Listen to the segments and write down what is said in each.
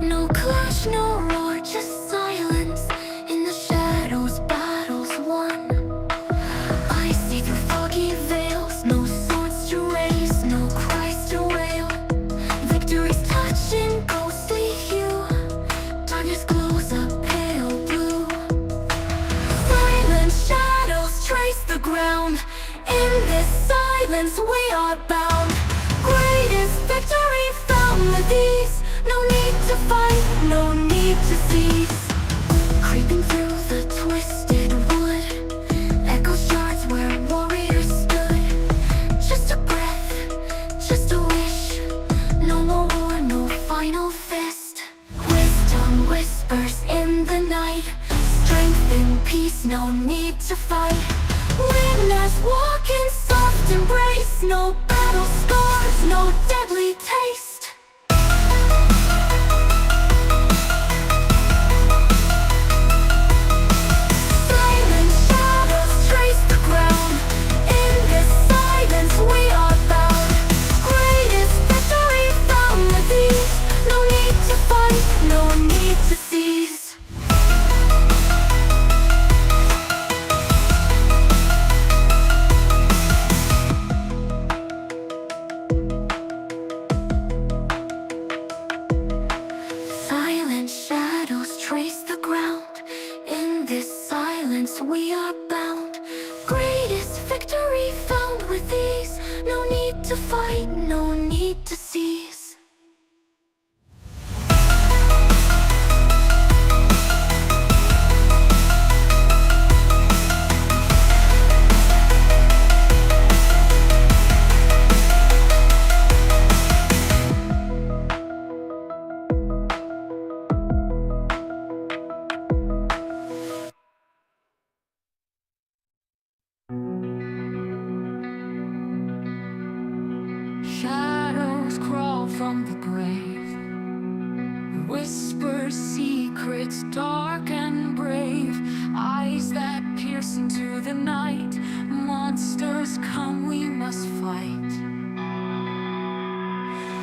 No clash, no roar, just silence. In the shadows, battles won. I see through foggy veils, no swords to raise, no cries to wail. Victory's touching ghostly hue. Darkness glows a pale blue. Silent shadows trace the ground. In this silence we are bound. Greatest victory found with ease. No need to fight, no need to cease. Creeping through the twisted wood, echoes shards where warriors stood. Just a breath, just a wish. No more war, no final fist. Wisdom whispers in the night. Strength in peace, no need to fight. Witness walk in soft embrace. No battle scars, no deadly taste. Silent shadows trace the ground. In this silence we are bound. Greatest victory found with ease. No need to fight, no need to cease. Silent shadows trace the ground. In this silence we are bound. Greatest victory found with ease. No need to fight, no need to cease. Shadows crawl from the grave, whisper secrets dark and brave. Eyes that pierce into the night. Monsters come, we must fight.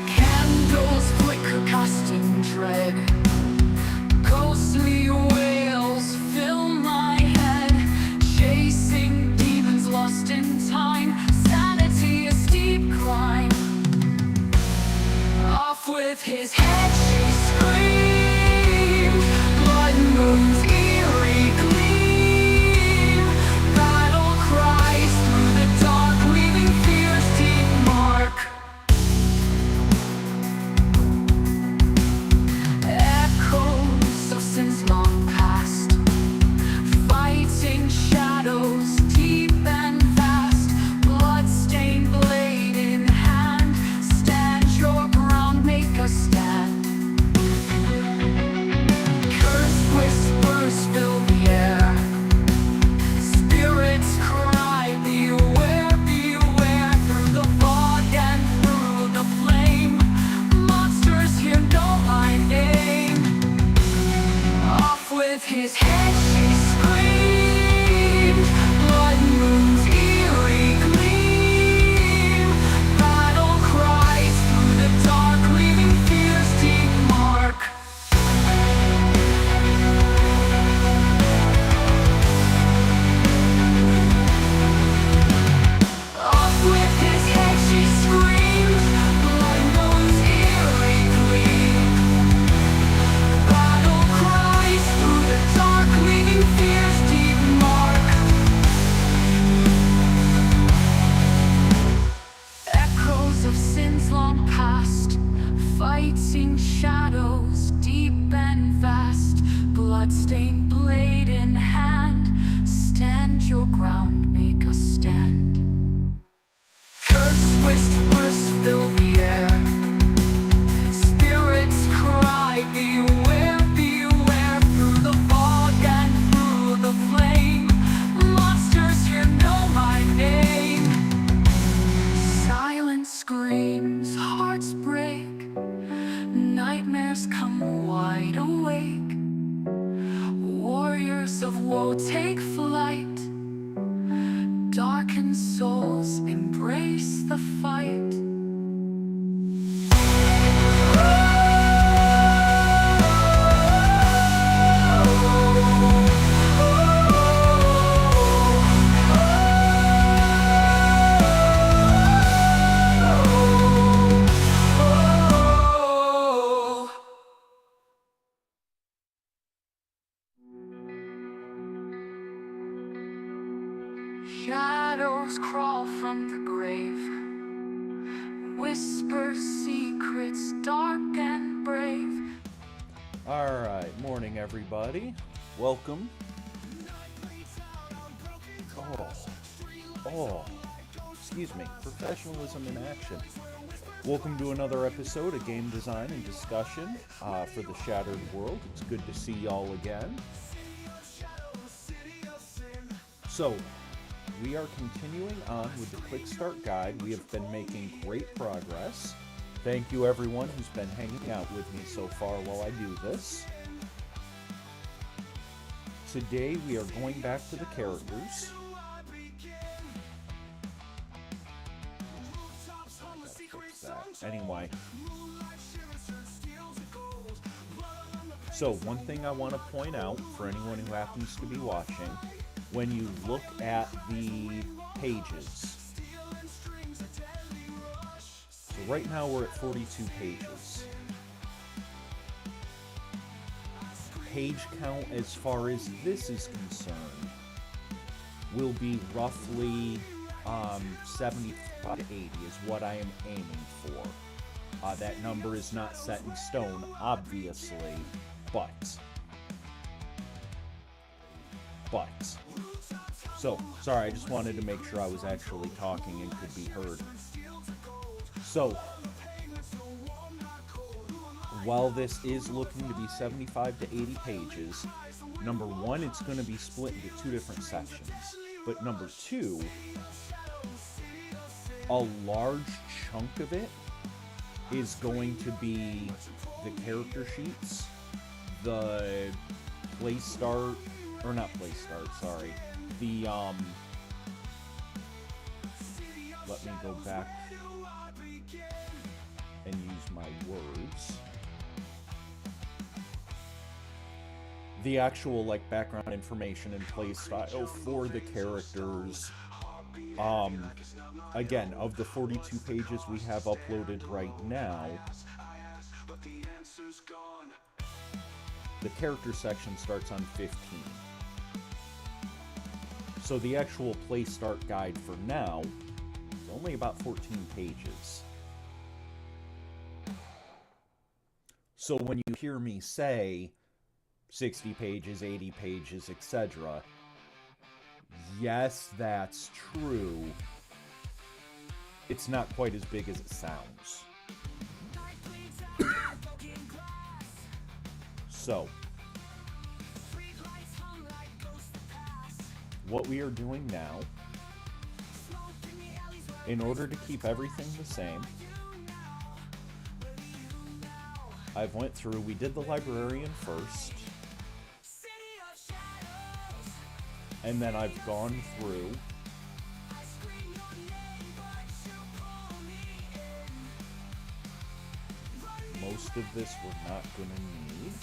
Candles flicker, casting dread. Ghostly wails fill my head. Chasing demons lost in time. Sanity a steep climb. Off with his head she screamed. Blood moon's eerie gleam. Battle cries through the dark, leaving fear's deep mark. Echoes of sins long past, fighting shadows deep and vast. Blood-stained blade in hand. Stand your ground, make a stand. Cursed whispers fill the air. Spirits cry, beware, beware. Through the fog and through the flame, monsters here know my name. Off with his head she screamed. Blood moon's eerie gleam. Battle cries through the dark, leaving fear's deep mark. Off with his head she screamed. Blood moon's eerie gleam. Battle cries through the dark, leaving fear's deep mark. Echoes of sins long past, fighting shadows deep and vast. Blood-stained blade in hand. Stand your ground, make a stand. Cursed whispers fill the air. Spirits cry, beware, beware. Through the fog and through the flame, monsters here know my name. Silent screams, hearts break. Nightmares come wide awake. Warriors of woe take flight. Darkened souls embrace the fight. shadows crawl from the grave, whisper secrets dark and brave. Alright, morning everybody. Welcome. Excuse me. Professionalism in action. Welcome to another episode of Game Design and Discussion for the Shattered World. It's good to see y'all again. So, we are continuing on with the Quick Start Guide. We have been making great progress. Thank you everyone who's been hanging out with me so far while I do this. Today we are going back to the characters. Anyway. So, one thing I want to point out for anyone who happens to be watching, when you look at the pages. So right now we're at 42 pages. Page count as far as this is concerned will be roughly 75 to 80 is what I am aiming for. That number is not set in stone, obviously, but. So, sorry, I just wanted to make sure I was actually talking and could be heard. So, while this is looking to be 75 to 80 pages, number one, it's going to be split into two different sections. But number two, a large chunk of it is going to be the character sheets, the play start, or not play start, sorry. The, let me go back and use my words. The actual, like, background information and play style for the characters. Again, of the 42 pages we have uploaded right now, the character section starts on 15. So the actual play start guide for now is only about 14 pages. So when you hear me say 60 pages, 80 pages, etc., yes, that's true. It's not quite as big as it sounds. So, what we are doing now, in order to keep everything the same, I've went through, we did the librarian first, and then I've gone through most of this we're not going to need.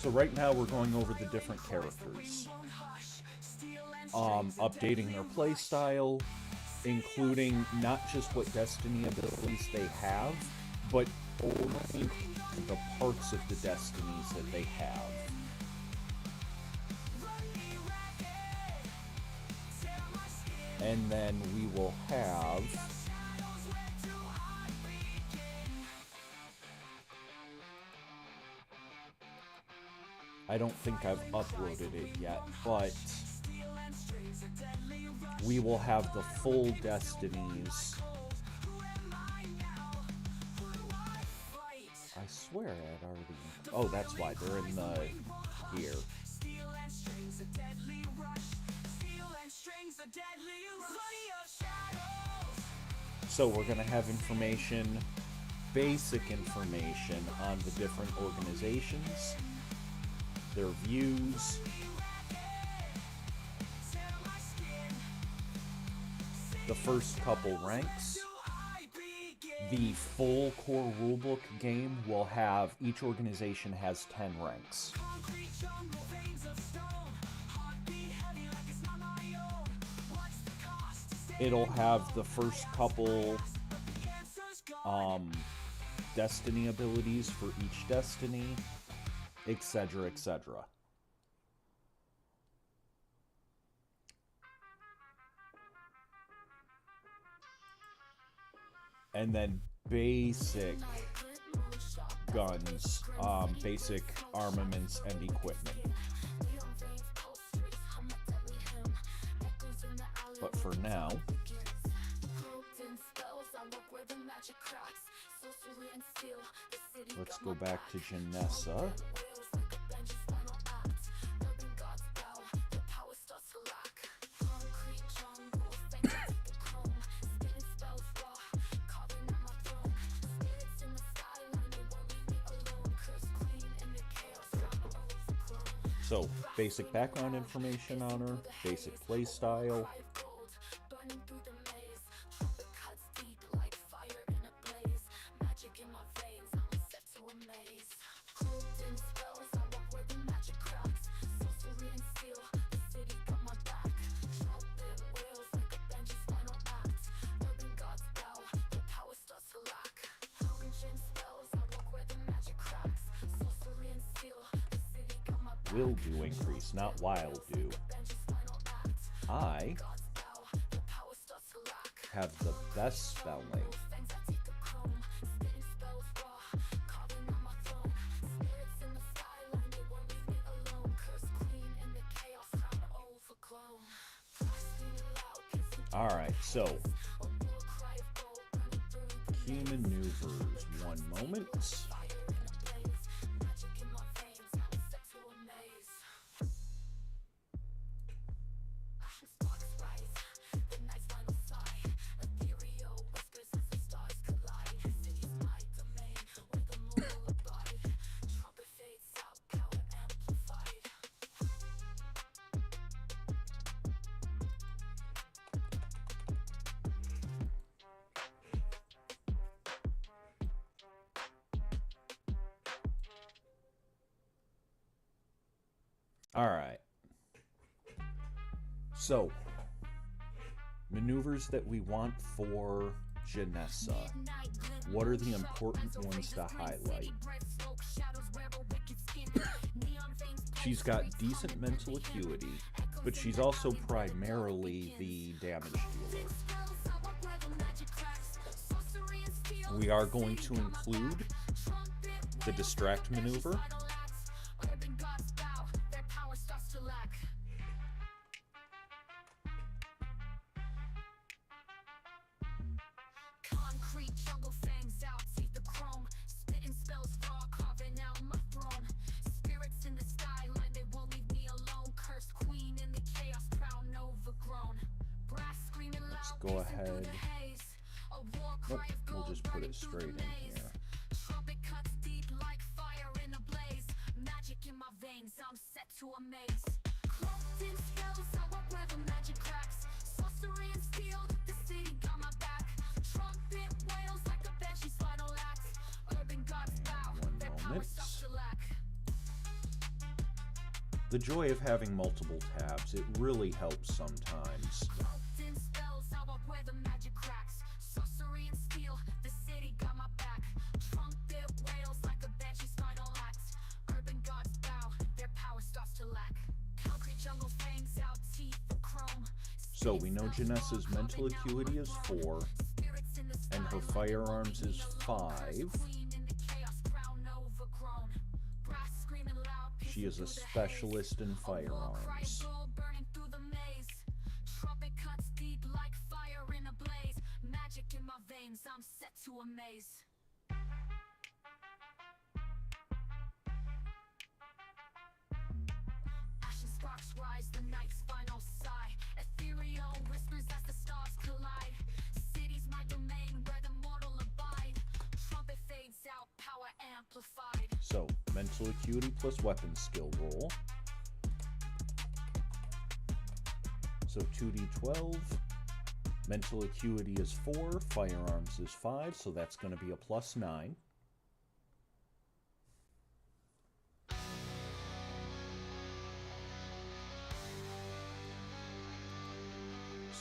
So right now we're going over the different characters, updating their playstyle, including not just what destiny abilities they have, but only the parts of the destinies that they have. And then we will have I don't think I've uploaded it yet, but we will have the full destinies. I swear I had already... Oh, that's why. They're in the... here. So we're going to have information, basic information on the different organizations, their views, the first couple ranks. The full core rulebook game will have, each organization has 10 ranks. It'll have the first couple destiny abilities for each destiny, etc., etc. And then basic guns, basic armaments and equipment. But for now, let's go back to Janessa. So, basic background information on her, basic playstyle. Will do increase, not wild do. I have the best spelling. Alright, so key maneuvers, one moment. Alright, so maneuvers that we want for Janessa. What are the important ones to highlight? She's got decent mental acuity, but she's also primarily the damage dealer. We are going to include the distract maneuver. Go ahead. Nope, we'll just put it straight in here. One moment. The joy of having multiple tabs, it really helps sometimes. So we know Janessa's mental acuity is 4, and her firearms is 5. She is a specialist in firearms. Rise, the night's final sigh. Ethereal whispers as the stars collide. City's my domain where the mortal abide. Trumpet fades out, power amplified. So, mental acuity plus weapon skill roll. So 2d12 Mental acuity is 4, firearms is 5, so that's going to be a plus 9.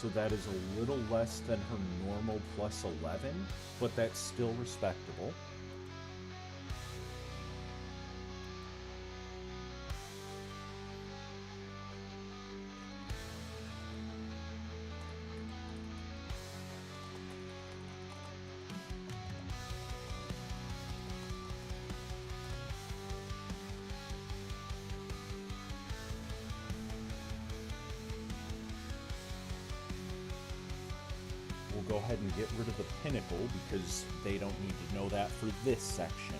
So that is a little less than her normal plus 11, but that's still respectable. We'll go ahead and get rid of the pinnacle because they don't need to know that for this section.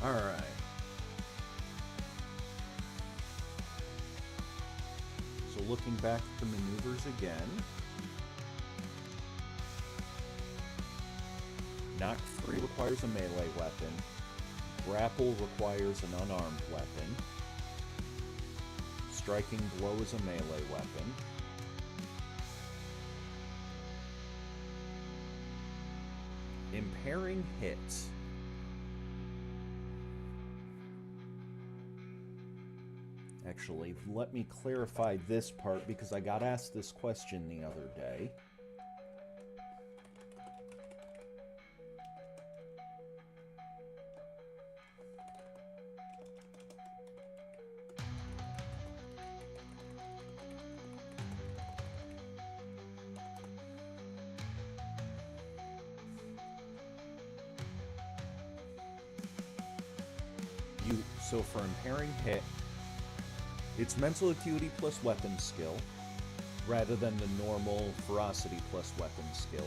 Alright. So looking back at the maneuvers again. Knock free requires a melee weapon. Grapple requires an unarmed weapon. Striking blow is a melee weapon. Impairing hits. Actually, let me clarify this part because I got asked this question the other day. So for impairing hit, it's mental acuity plus weapon skill, rather than the normal ferocity plus weapon skill.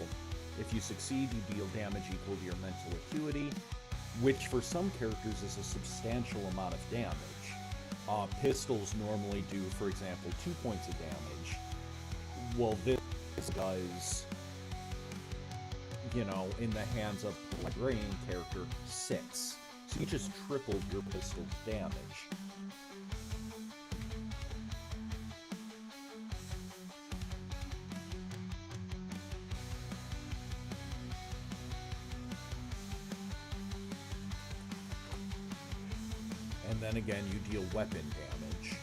If you succeed, you deal damage equal to your mental acuity, which for some characters is a substantial amount of damage. Pistols normally do, for example, 2 points of damage. Well, this does, in the hands of the librarian character, 6. So you just tripled your pistol's damage. And then again, you deal weapon damage.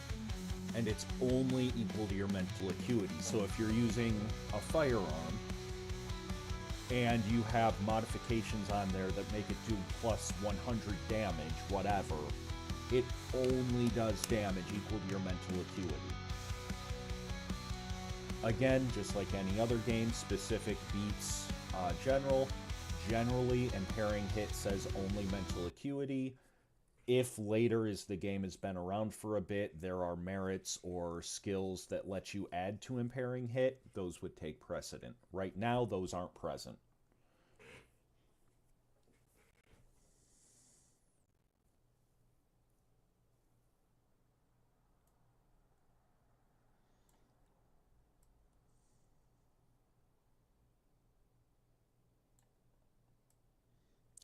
And it's only equal to your mental acuity. So if you're using a firearm, and you have modifications on there that make it do plus 100 damage, whatever, it only does damage equal to your mental acuity. Again, just like any other game, specific beats general. Generally, impairing hit says only mental acuity. If later, as the game has been around for a bit, there are merits or skills that let you add to impairing hit, those would take precedent. Right now, those aren't present.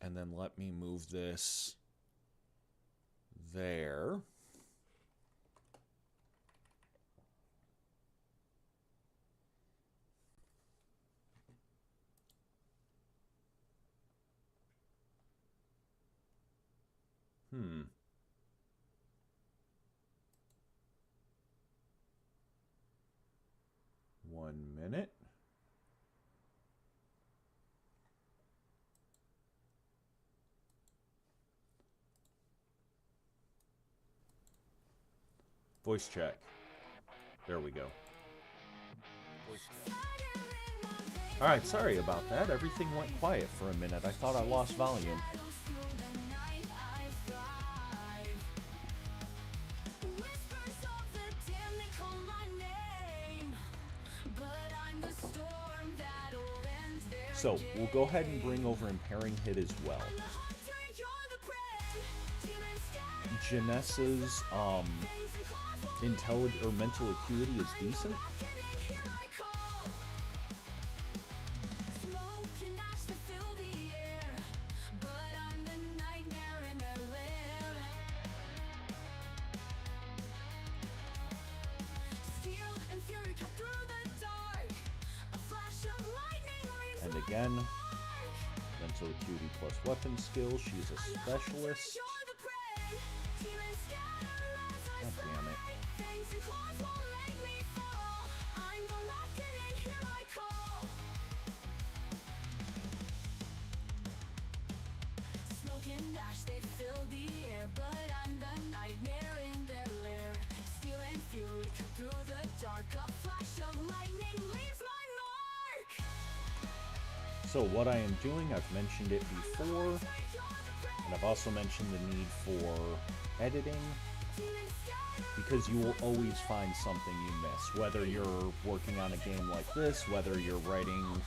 And then let me move this there. Voice check. There we go. Alright, sorry about that. Everything went quiet for a minute. I thought I lost volume. So, we'll go ahead and bring over Impairing Hit as well. Janessa's mental acuity is decent. And again, mental acuity plus weapon skill. She's a specialist. God damn it. So what I am doing, I've mentioned it before, and I've also mentioned the need for editing, because you will always find something you miss, whether you're working on a game like this, whether you're writing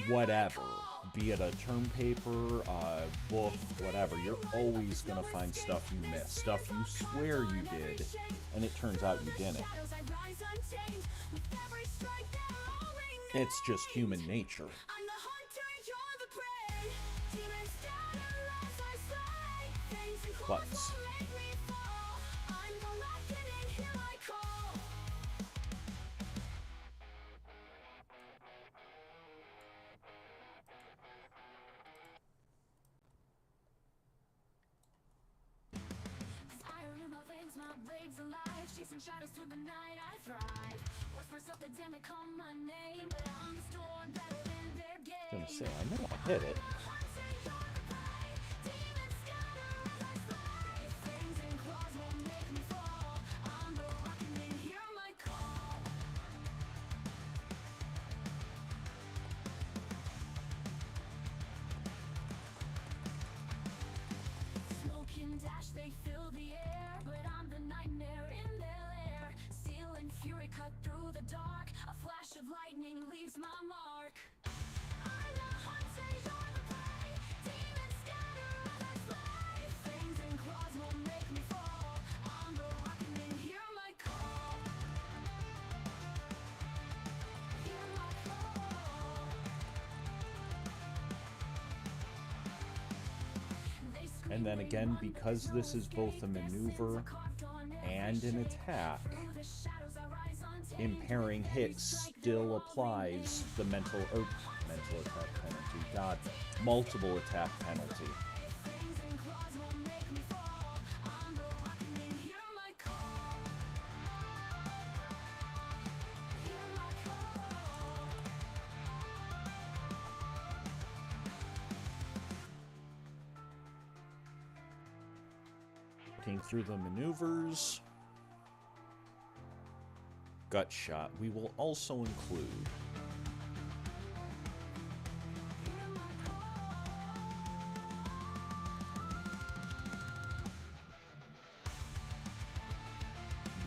whatever, be it a term paper, a book, whatever, you're always going to find stuff you missed, stuff you swear you did, and it turns out you didn't. It's just human nature. But shadows through the night, I thrive. Whispers of the demon call my name, but I'm stored better than their game. I was gonna say, I know I hit it. Smoke and dash, they fill the air, but I'm the nightmare in their lair. Steel and fury cut through the dark. A flash of lightning leaves my mark. I'm the hunter, you're the prey. Demons scatter as I slay. Fangs and claws will make me fall. On the reckoning, hear my call. Hear my call. And then again, because this is both a maneuver and an attack, Impairing Hit still applies the mental attack penalty. God, multiple attack penalty. Looking through the maneuvers. Gut shot. We will also include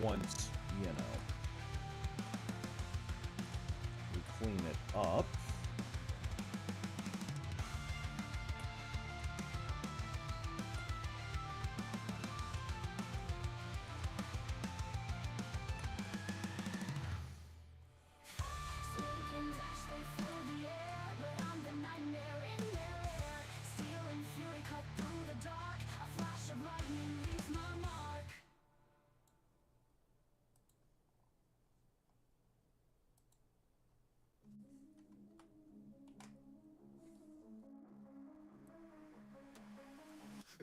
once, we clean it up.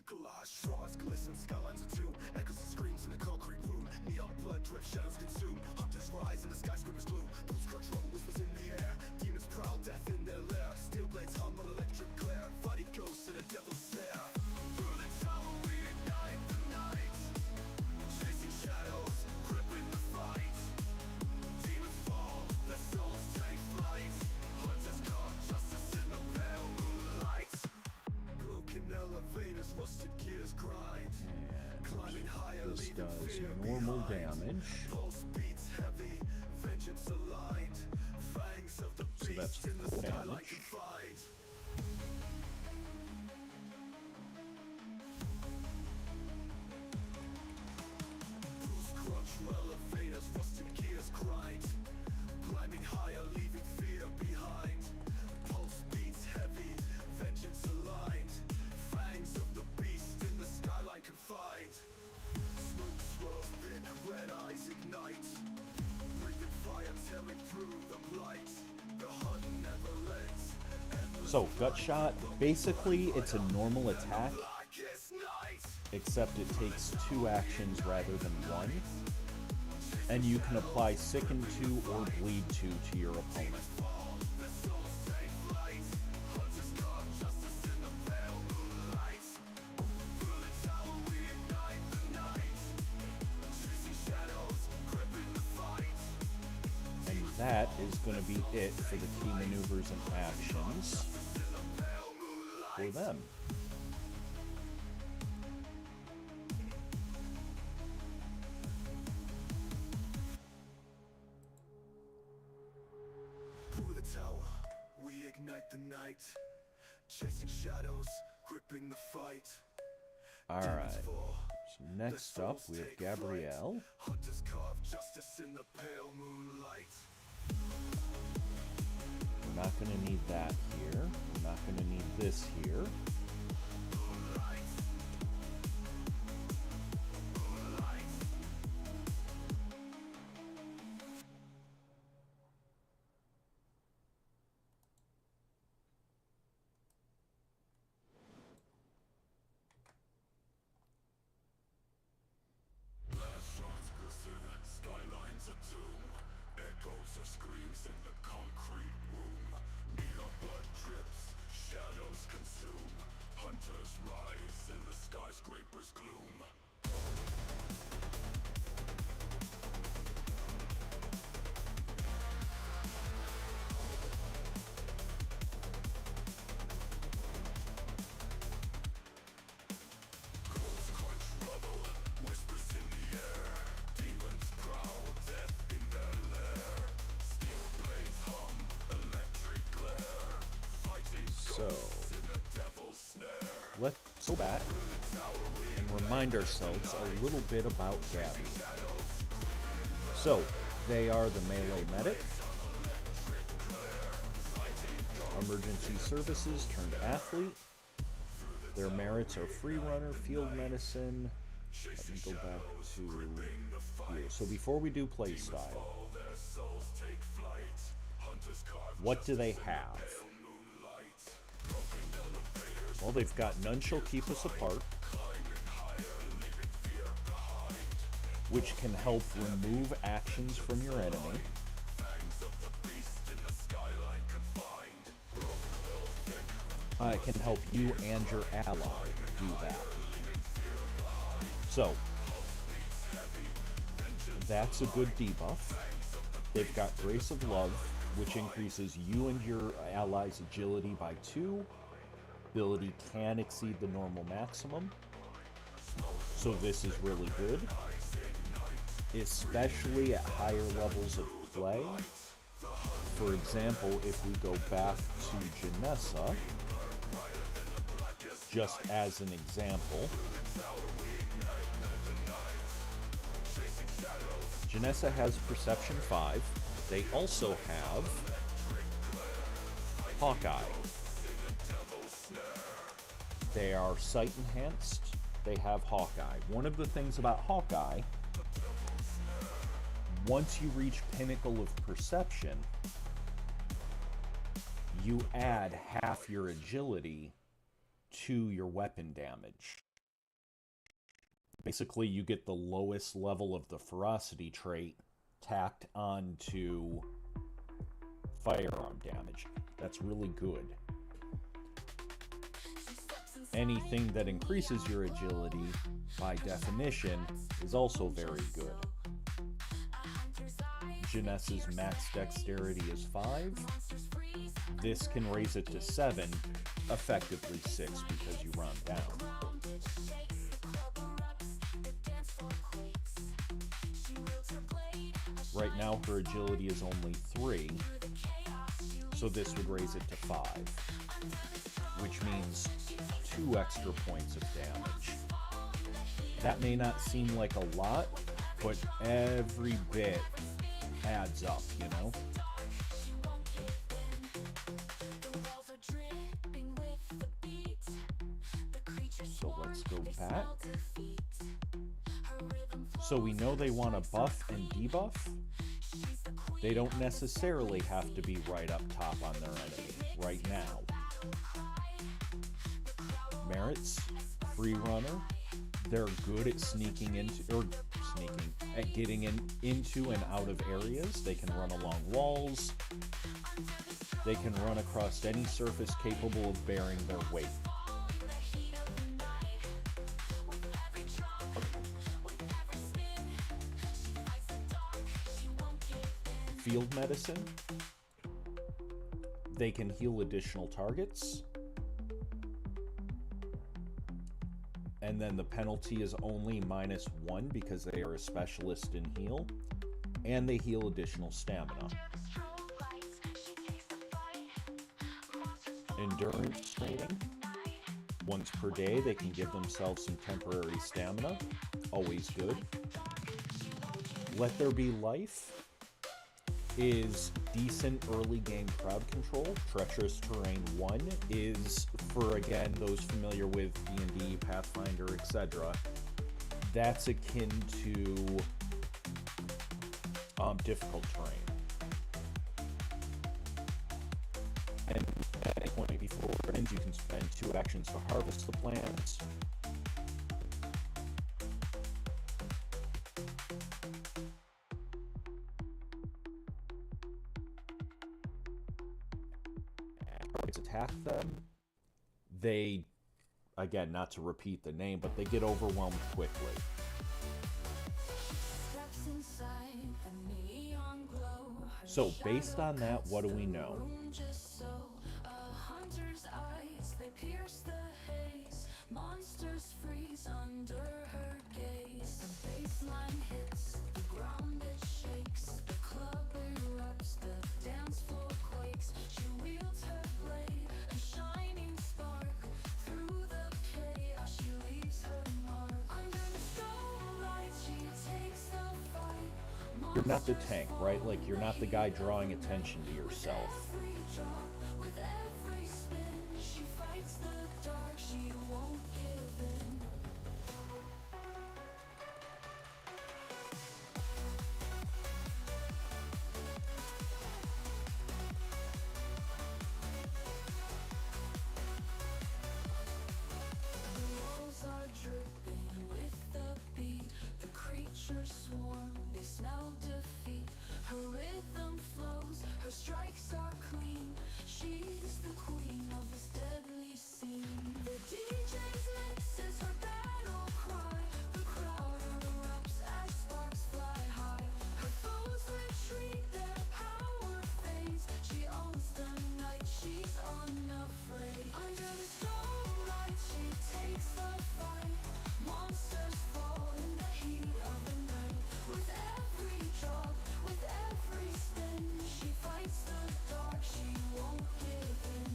Collage straws, glisten skylines of tomb. Echoes and screams in the concrete room. Neon blood drip, shadows consume. Hunters rise and the skyscrapers gloom. Lose control, whispers in the air. Demons prowl, death in their lair. Steel blades hum on electric glare. Fighting ghosts in a devil's snare. Through the tower we ignite the night. Chasing And this does normal damage. So that's full damage. So, Gut Shot, basically it's a normal attack, except it takes 2 actions rather than 1. And you can apply Sicken 2 or Bleed 2 to your opponent. And that is going to be it for the key maneuvers and actions for them. Over the tower, we ignite the night, chasing shadows, gripping the fight. Alright, so next up we have Gabrielle. Hunters carve justice in the pale moonlight. We're not going to need that here. We're not going to need this here. Skylines of doom, echoes of screams in the concrete room. Neon blood drips, shadows consume. Hunters rise in the skyscraper's gloom. Crows crunch rubble, whispers in the air. Demons prowl, death in their lair. Steel blades hum, electric glare. Fighting So, ghosts in the devil's snare. let's go back and remind ourselves a little bit about Gabby. So, they are the melee medic, emergency services turned athlete. Their merits are free runner, field medicine. Let me go back to here. So before we do playstyle, All their souls take flight. Hunters carve what do they have? Well, they've got None Shall Keep Us Apart, which can help remove actions from your enemy. It can help you and your ally do that. So, that's a good debuff. They've got Grace of Love, which increases you and your ally's agility by 2. Ability can exceed the normal maximum. So this is really good, especially at higher levels of play. For example, if we go back to Janessa, just as an example, Janessa has Perception 5. They also have Hawkeye. They are sight enhanced. They have Hawkeye. One of the things about Hawkeye, once you reach pinnacle of perception, you add half your agility to your weapon damage. Basically, you get the lowest level of the ferocity trait tacked onto firearm damage. That's really good. Anything that increases your agility, by definition, is also very good. Janessa's max dexterity is 5. This can raise it to 7, effectively 6 because you round down. Right now her agility is only 3, so this would raise it to 5, which means 2 extra points of damage. That may not seem like a lot, but every bit adds up, you know? So let's go back. So we know they want to buff and debuff. They don't necessarily have to be right up top on their enemy right now. Merits, free runner. They're good at getting into and out of areas. They can run along walls. They can run across any surface capable of bearing their weight. Field medicine. They can heal additional targets. And then the penalty is only -1 because they are a specialist in heal. And they heal additional stamina. Endurance training. Once per day, they can give themselves some temporary stamina. Always good. Let There Be Life is decent early game crowd control. Treacherous Terrain 1 is for, again, those familiar with D&D, Pathfinder, etc. That's akin to difficult terrain. And at any point before it ends, you can spend 2 actions to harvest the plants. Attack them, they, again, not to repeat the name, but they get overwhelmed quickly. So based on that, what do we know? Monsters freeze under her gaze. The baseline hits, the ground it shakes, the club erupts, the dance floor quakes. She wields her blade, a shining spark through the chaos. She leaves her mark. Under the starlight, she takes the fight. You're not the tank, right? Like, you're not the guy drawing attention to yourself. With every spin, she fights the dark. She won't give in. The walls are dripping with the beat. The creatures swarm, they smell defeat. Her rhythm flows, her strikes are clean. She's the queen of this deadly scene. The DJ's mix is her battle cry. The crowd erupts as sparks fly high. Her foes retreat, their power fades. She owns the night, she's unafraid. Under the starlight, she takes the fight. Monsters fall in the heat of the night. With every drop, with every spin, she fights the dark, she won't give in.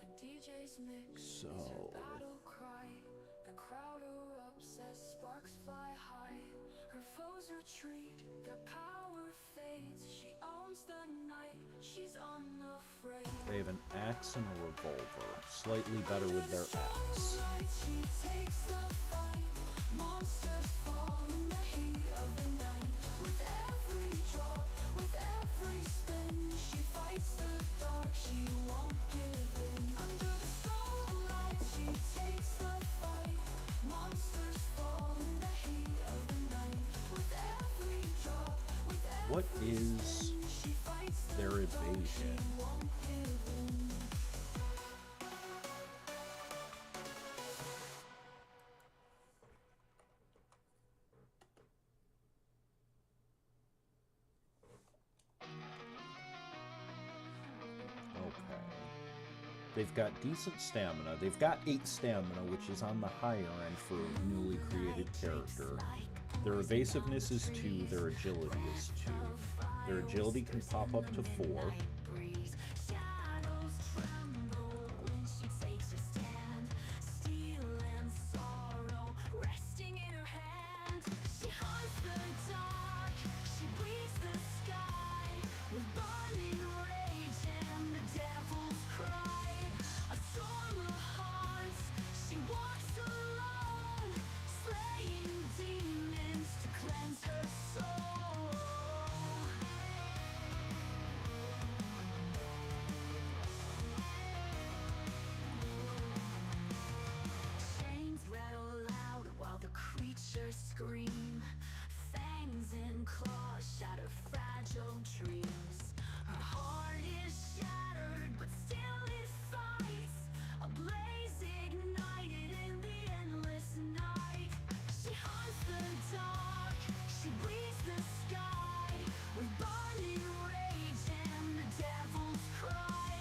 The DJ's mix is her battle cry. The crowd erupts as sparks fly high. Her foes retreat, their power fades. She owns the night, she's unafraid. They have an axe and a revolver, slightly better with their axe. She takes the fight. Monsters fall in the heat of the night. With every drop, with every spin, she fights the dark, she won't give in. Under the starlight, she takes the fight. Monsters fall in the heat of the night. With every drop, with every what is their evasion? They've got decent stamina. They've got 8 stamina, which is on the higher end for a newly created character. Their evasiveness is 2, their agility is 2. Their agility can pop up to 4. Scream, fangs and claws shatter fragile dreams. Her heart is shattered, but still it fights. A blaze ignited in the endless night. She hunts the dark, she bleeds the sky with burning rage and the devil's cry.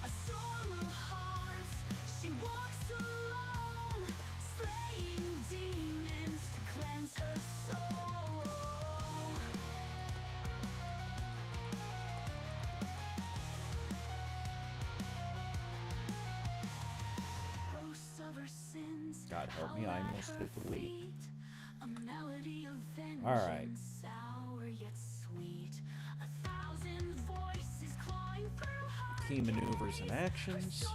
A storm of hearts, she walks alone, slaying demons to cleanse her soul. Hosts of her sins, God help me, I almost hit the lead. a melody of vengeance, Alright. sour yet sweet. 1,000 voices clawing through her. Key maneuvers and actions.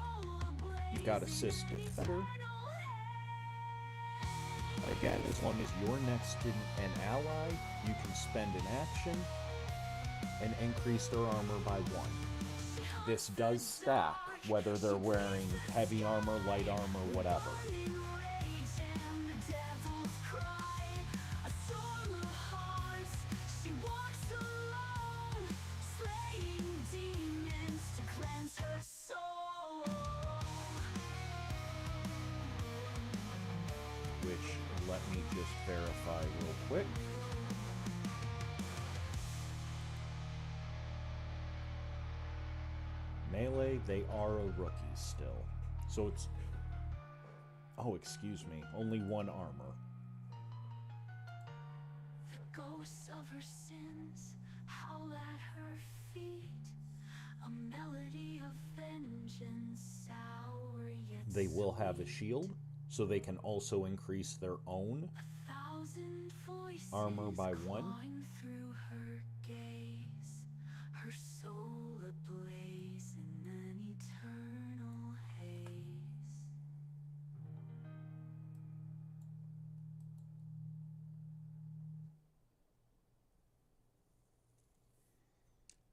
You've got assist defender. Again, as long as you're next to an ally, you can spend an action and increase their armor by 1. This does stack, whether they're wearing heavy armor, light armor, whatever. Which, let me just verify real quick. Melee, they are a rookie still. So it's... Oh, excuse me. Only 1 armor. The ghosts of her sins howl at her feet. A melody of vengeance, sour yet They will have a sweet. shield, so they can also increase their own 1,000 voices armor by 1. clawing through her gaze, her soul ablaze in an eternal haze.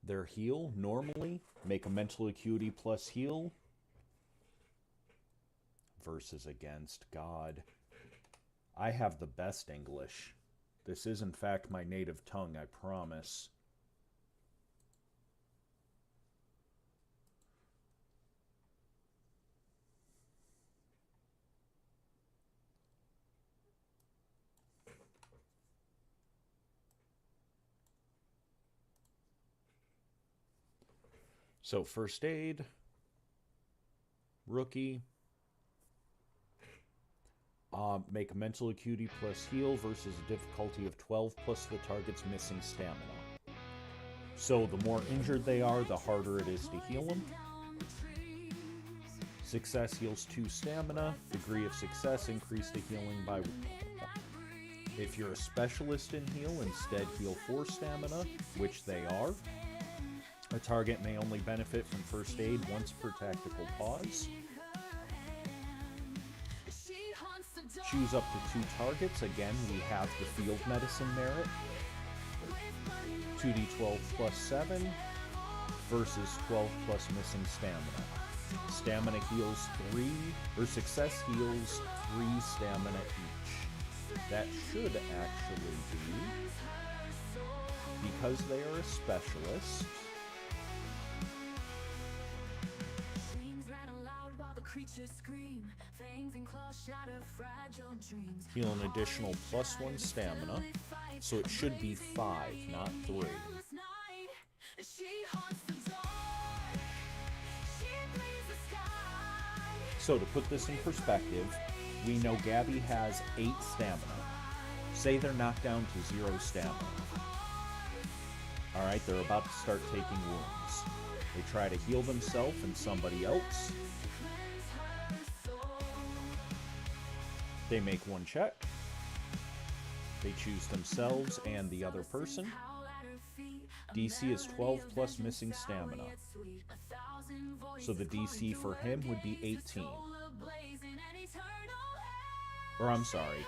Their heal, normally, make a mental acuity plus heal. Versus against, God. I have the best English. This is, in fact, my native tongue, I promise. So, first aid, rookie, make a mental acuity plus heal versus a difficulty of 12 plus the target's missing stamina. So the more injured they are, the harder it is to heal them. Success heals 2 stamina. Degree of success, increase the healing by 1. If you're a specialist in heal, instead heal 4 stamina, which they are. A target may only benefit from first aid once per tactical pause. Choose up to 2 targets. Again, we have the field medicine merit. 2d12 plus 7 versus 12 plus missing stamina. Stamina heals 3, or success heals 3 stamina each. That should actually be, because they are a specialist, heal an additional plus 1 stamina, so it should be 5, not 3. So to put this in perspective, we know Gabby has 8 stamina. Say they're knocked down to 0 stamina. Alright, they're about to start taking wounds. They try to heal themselves and somebody else. They make one check. They choose themselves and the other person. DC is 12 plus missing stamina. So the DC for him would be 18. Or I'm sorry.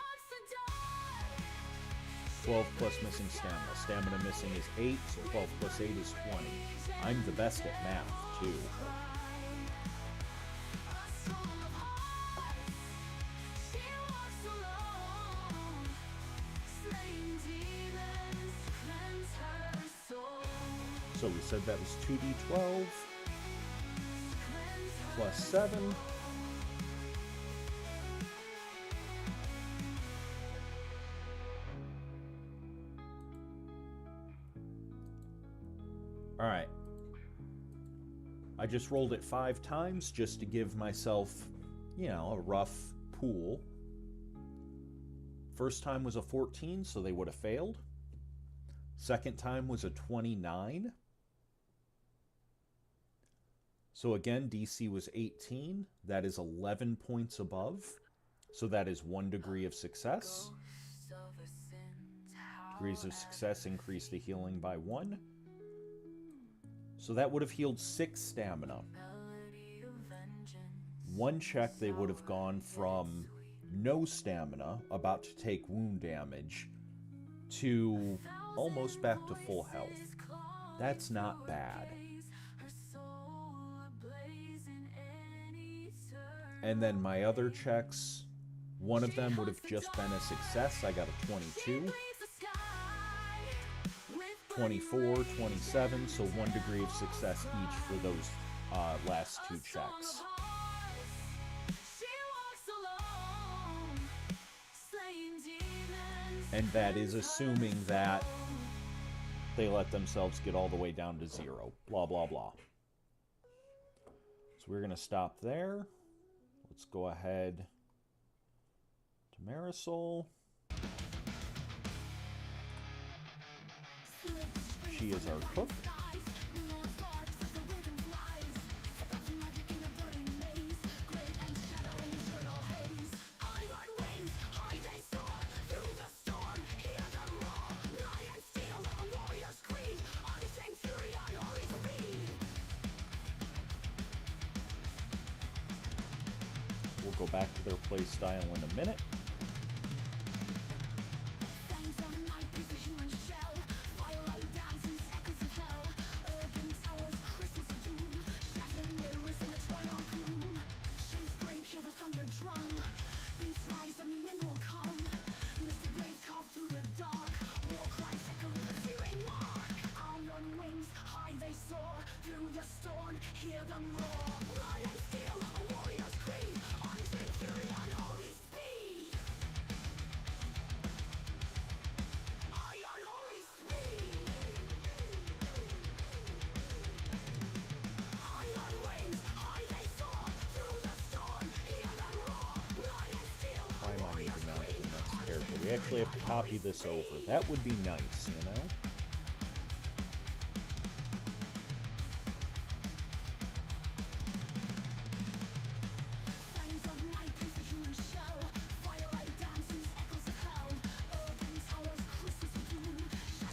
12 plus missing stamina. Stamina missing is 8, so 12 plus 8 is 20. I'm the best at math, too. So we said that was 2d12 plus 7. Alright. I just rolled it 5 times just to give myself, you know, a rough pool. First time was a 14, so they would have failed. Second time was a 29. So again, DC was 18. That is 11 points above. So that is 1 degree of success. Degrees of success increase the healing by 1. So that would have healed 6 stamina. 1 check, they would have gone from no stamina, about to take wound damage, to almost back to full health. That's not bad. And then my other checks, one of them would have just been a success. I got a 22. 24, 27, so 1 degree of success each for those last 2 checks. And that is assuming that they let themselves get all the way down to 0. Blah, blah, blah. So we're going to stop there. Let's go ahead to Marisol. She is our cook. We'll go back to their play style in a minute. We actually have to copy this over. That would be nice, you know?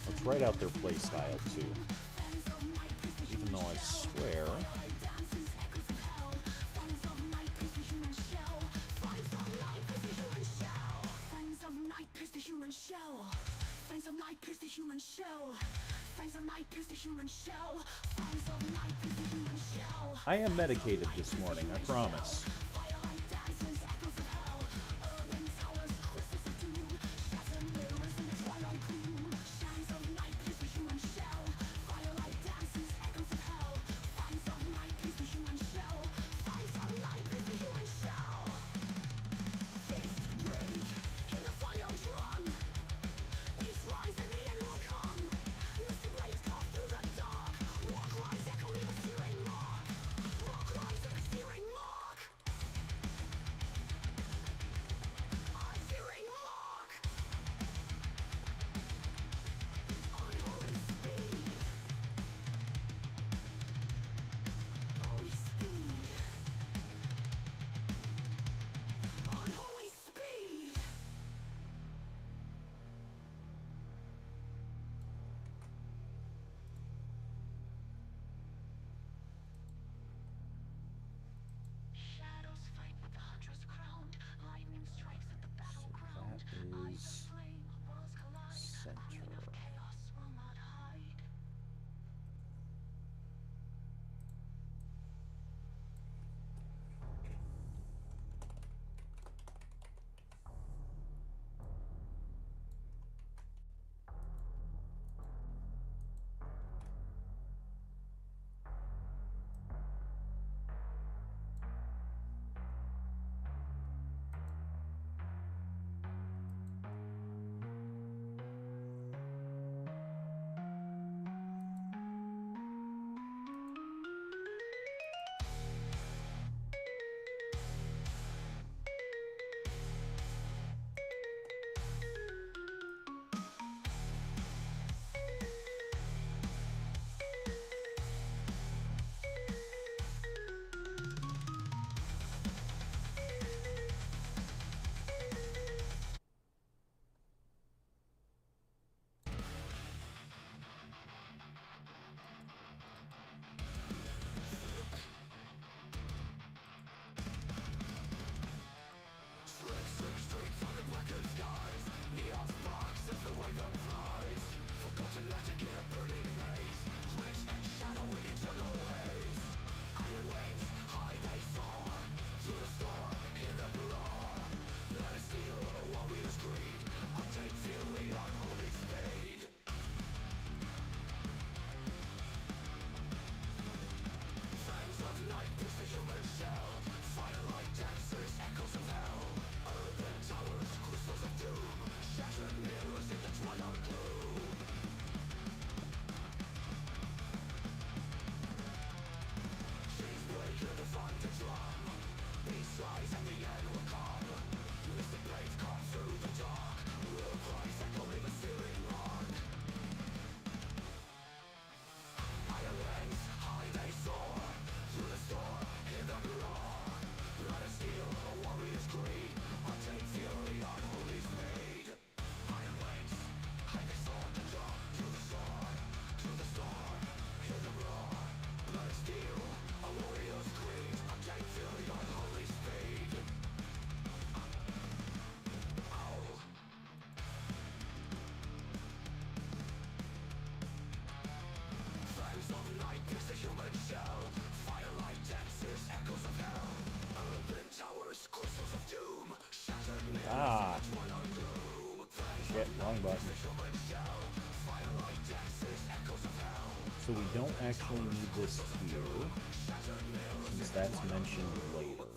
Let's write out their play style, too. Even though I swear... I am medicated this morning, I promise. Ah! Shit, wrong button. So we don't actually need this here, since that's mentioned later.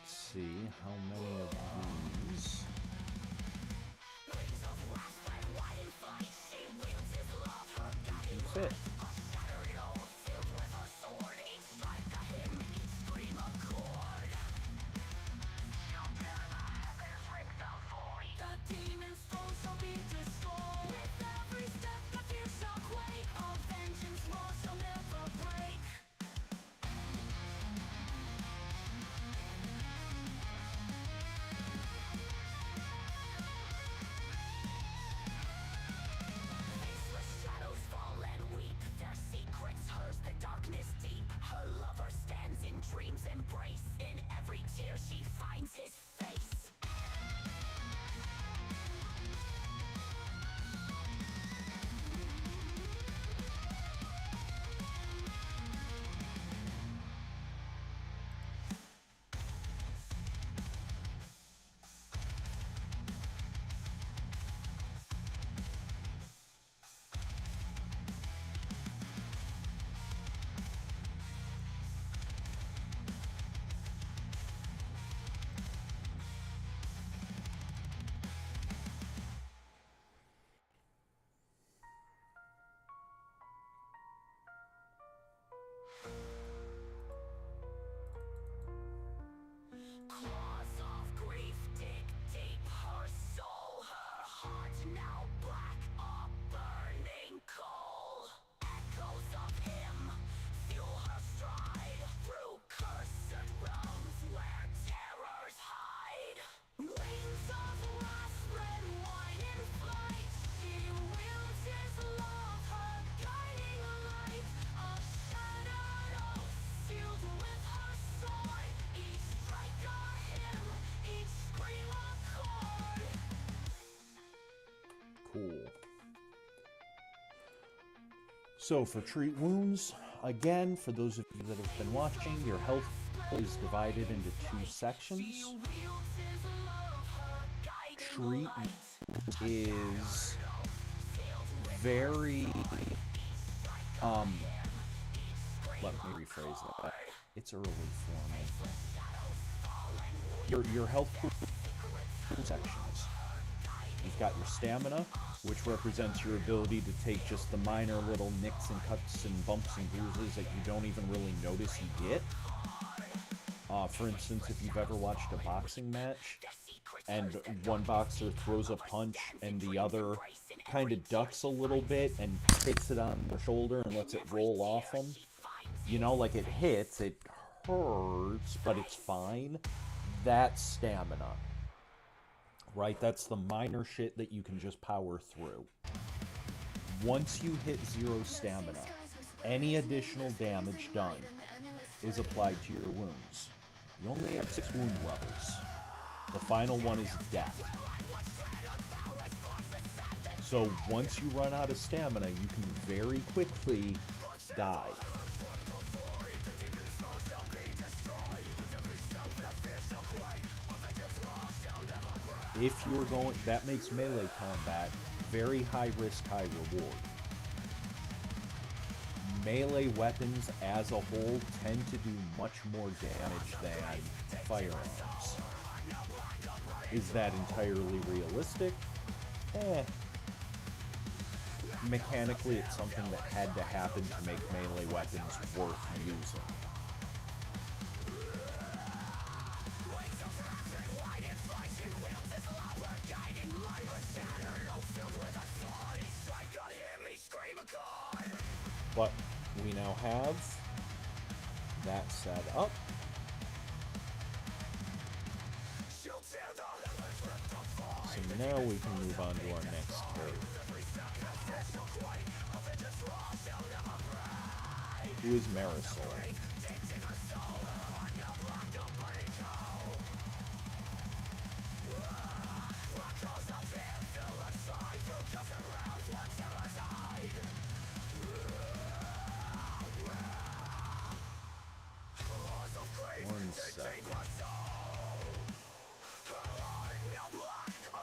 See how many of these can fit. Cool. So for treat wounds, again, for those of you that have been watching, your health is divided into two sections. Treat is very, let me rephrase that. It's early for me. Your health sections. You've got your stamina, which represents your ability to take just the minor little nicks and cuts and bumps and bruises that you don't even really notice you get. For instance, if you've ever watched a boxing match, and one boxer throws a punch and the other kind of ducks a little bit and takes it on the shoulder and lets it roll off him. You know, like it hits, it hurts, but it's fine. That's stamina. Right? That's the minor shit that you can just power through. Once you hit 0 stamina, any additional damage done is applied to your wounds. You only have 6 wound levels. The final one is death. So once you run out of stamina, you can very quickly die. If you're going, that makes melee combat very high risk, high reward. melee weapons as a whole tend to do much more damage than firearms. Is that entirely realistic? Mechanically, it's something that had to happen to make melee weapons worth using. But we now have that set up. So now we can move on to our next character. Who is Marisol? One second.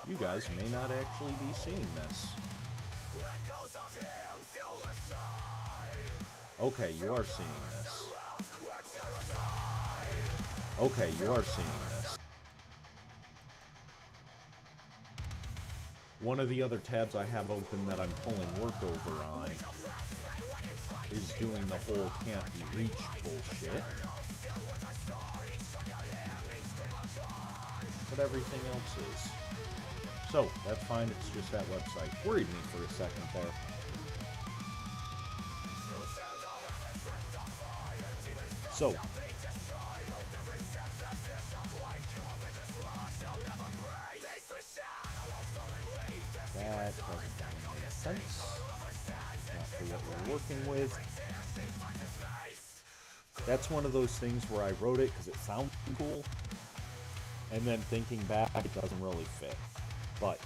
You guys may not actually be seeing this. Okay, you are seeing this. Okay, you are seeing this. One of the other tabs I have open that I'm pulling work over on is doing the whole can't be reached bullshit. But everything else is. So, that's fine, it's just that website. Worried me for a second there. So, that doesn't make sense. Not for what we're working with. That's one of those things where I wrote it because it sounds cool, and then thinking back, it doesn't really fit. But,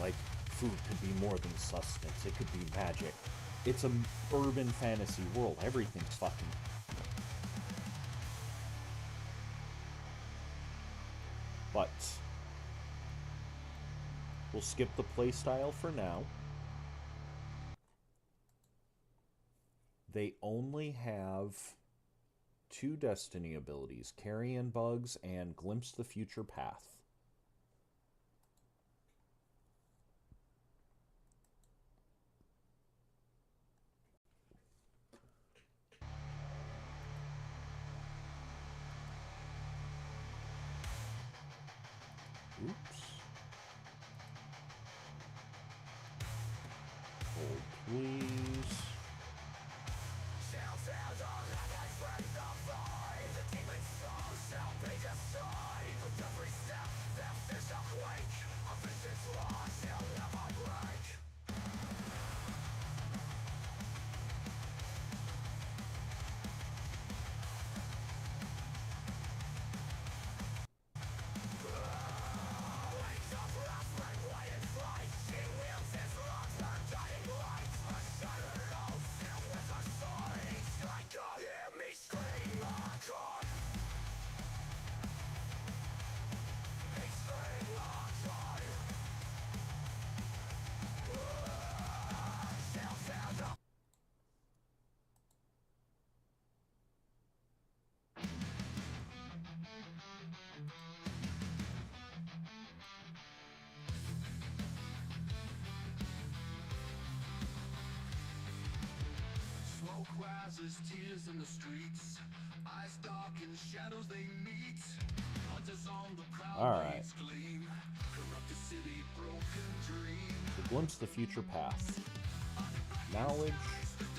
like, food could be more than sustenance. It could be magic. It's an urban fantasy world. Everything's fucking... But we'll skip the playstyle for now. They only have 2 Destiny abilities, Carrion Bugs and Glimpse the Future Path. Oops. Hold, please. Tears in the streets, eyes dark in shadows they meet. Hunters on the prowl gleam. Corrupted city, broken dream. The Glimpse the Future Path. Knowledge.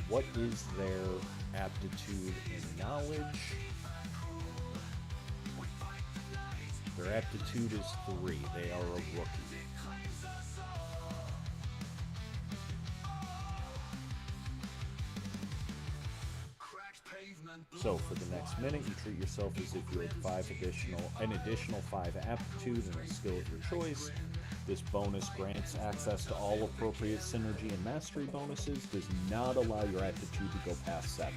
What is their aptitude in knowledge? Their aptitude is 3. They are a rookie. So for the next minute, you treat yourself as if you had an additional 5 aptitude and a skill of your choice. This bonus grants access to all appropriate synergy and mastery bonuses, does not allow your aptitude to go past 7.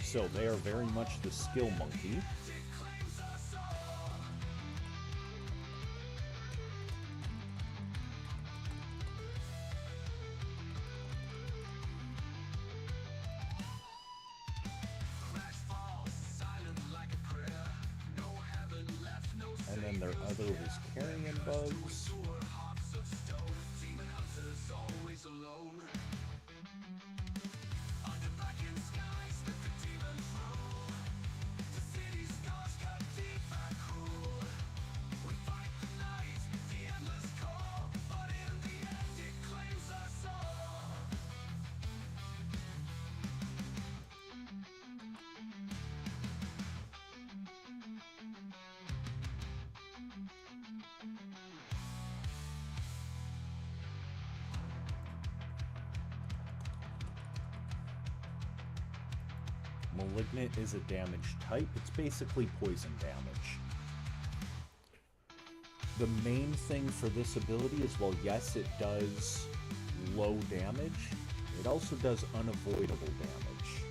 So they are very much the skill monkey. and their other was carrion bugs. Malignant is a damage type. It's basically poison damage. The main thing for this ability is, well, yes, it does low damage. It also does unavoidable damage.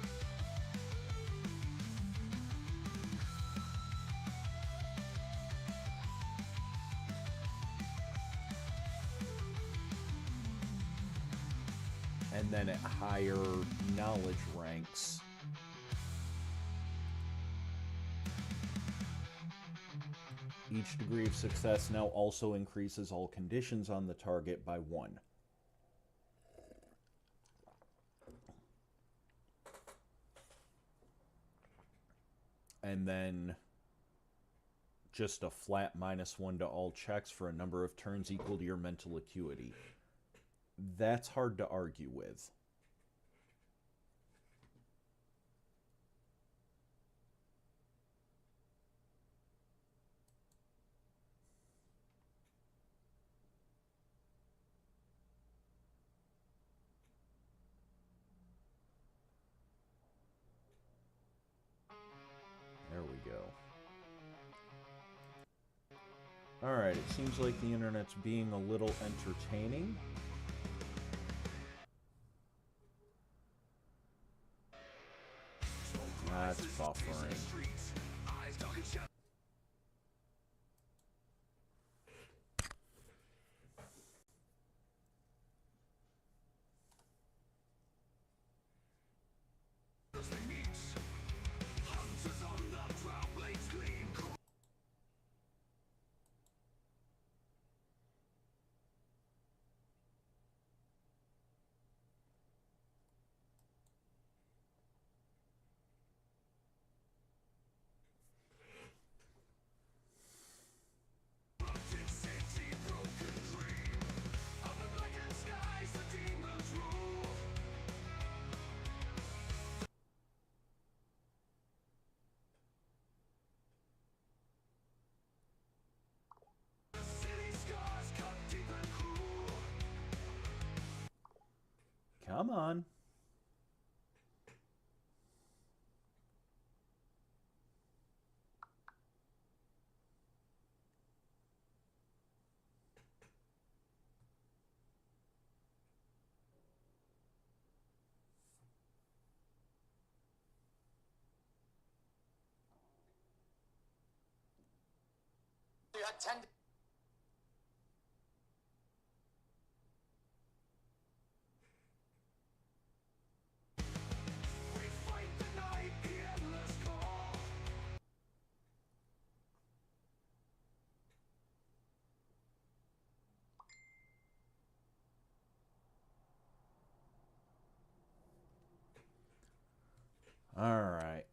And then at higher knowledge ranks, each degree of success now also increases all conditions on the target by 1. And then just a flat -1 to all checks for a number of turns equal to your mental acuity. That's hard to argue with. There we go. Alright, it seems like the internet's being a little entertaining. That's buffering. Come on. Alright.